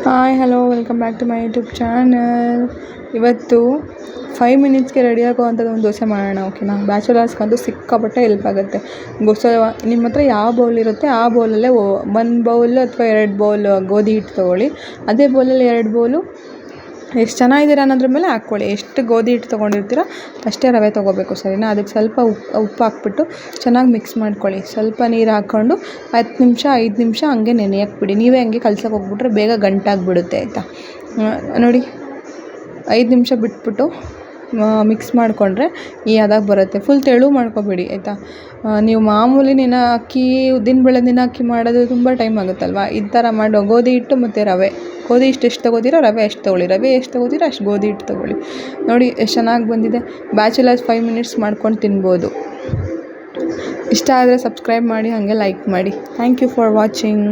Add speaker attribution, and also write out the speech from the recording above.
Speaker 1: Hi hello welcome back to my YouTube channel. ಇವತ್ತು 5 ಮಿನಿಟ್ಸ್ಗೆ ready ಆಗುವಂಥದ್ದು ಒಂದು ದೋಸೆ ಮಾಡೋಣ, ಓಕೆನಾ? ಬ್ಯಾಚುಲರ್ಸ್ಗಂತೂ ಸಿಕ್ಕಾಪಟ್ಟೆ ಹೆಲ್ಪ್ ಆಗುತ್ತೆ. ನಿಮ್ಮ ಹತ್ರ ಯಾವ ಬೌಲ್ ಇರುತ್ತೆ ಆ ಬೌಲಲ್ಲೇ 1 ಬೌಲ್ ಅಥವಾ 2 ಬೌಲ್ ಗೋಧಿ ಹಿಟ್ಟು ತೊಗೊಳ್ಳಿ. ಅದೇ ಬೌಲಲ್ಲಿ 2 ಬೌಲು ಎಷ್ಟು ಜನ ಇದ್ದೀರಾ ಅನ್ನೋದ್ರ ಮೇಲೆ ಹಾಕ್ಕೊಳ್ಳಿ. ಎಷ್ಟು ಗೋಧಿ ಹಿಟ್ಟು ತೊಗೊಂಡಿರ್ತೀರ ಅಷ್ಟೇ ರವೆ ತೊಗೋಬೇಕು, ಸರಿನಾ? ಅದಕ್ಕೆ ಸ್ವಲ್ಪ ಉಪ್ಪು ಹಾಕ್ಬಿಟ್ಟು ಚೆನ್ನಾಗಿ ಮಿಕ್ಸ್ ಮಾಡ್ಕೊಳ್ಳಿ. ಸ್ವಲ್ಪ ನೀರು ಹಾಕ್ಕೊಂಡು 5 ನಿಮಿಷ ಹಂಗೆ ನೆನೆಯಕ್ಕೆ ಬಿಡಿ. ನೀವೇ ಹಂಗೆ ಕಲ್ಸಕ್ಕೆ ಹೋಗ್ಬಿಟ್ರೆ ಬೇಗ ಗಂಟಾಗಿಬಿಡುತ್ತೆ, ಆಯಿತಾ? ನೋಡಿ, 5 ನಿಮಿಷ ಬಿಟ್ಬಿಟ್ಟು ಮಿಕ್ಸ್ ಮಾಡಿಕೊಂಡ್ರೆ ಈ ಹದಕ್ಕೆ ಬರುತ್ತೆ. ಫುಲ್ ತೆಳು ಮಾಡ್ಕೊಬೇಡಿ, ಆಯಿತಾ? ನೀವು ಮಾಮೂಲಿ ಉದ್ದಿನಬೇಳೆ ನೆನೆ ಮಾಡೋದು ತುಂಬ ಟೈಮ್ ಆಗುತ್ತಲ್ವ. ಈ ಥರ ಮಾಡೋ ಗೋಧಿ ಹಿಟ್ಟು ಮತ್ತು ರವೆ. ಗೋಧಿ ಹಿಟ್ಟು ಎಷ್ಟು ತೊಗೋತೀರೋ ರವೆ ಎಷ್ಟು ತೊಗೊಳ್ಳಿ. ರವೆ ಎಷ್ಟು ತೊಗೋತೀರೋ ಅಷ್ಟು ಗೋಧಿ ಹಿಟ್ಟು ತೊಗೊಳ್ಳಿ. ನೋಡಿ ಎಷ್ಟು ಚೆನ್ನಾಗಿ ಬಂದಿದೆ. ಬ್ಯಾಚುಲರ್ಸ್ 5 ಮಿನಿಟ್ಸ್ ಮಾಡ್ಕೊಂಡು ತಿನ್ಬೋದು. ಇಷ್ಟ ಆದರೆ ಸಬ್ಸ್ಕ್ರೈಬ್ ಮಾಡಿ, ಹಾಗೆ ಲೈಕ್ ಮಾಡಿ. Thank you for watching.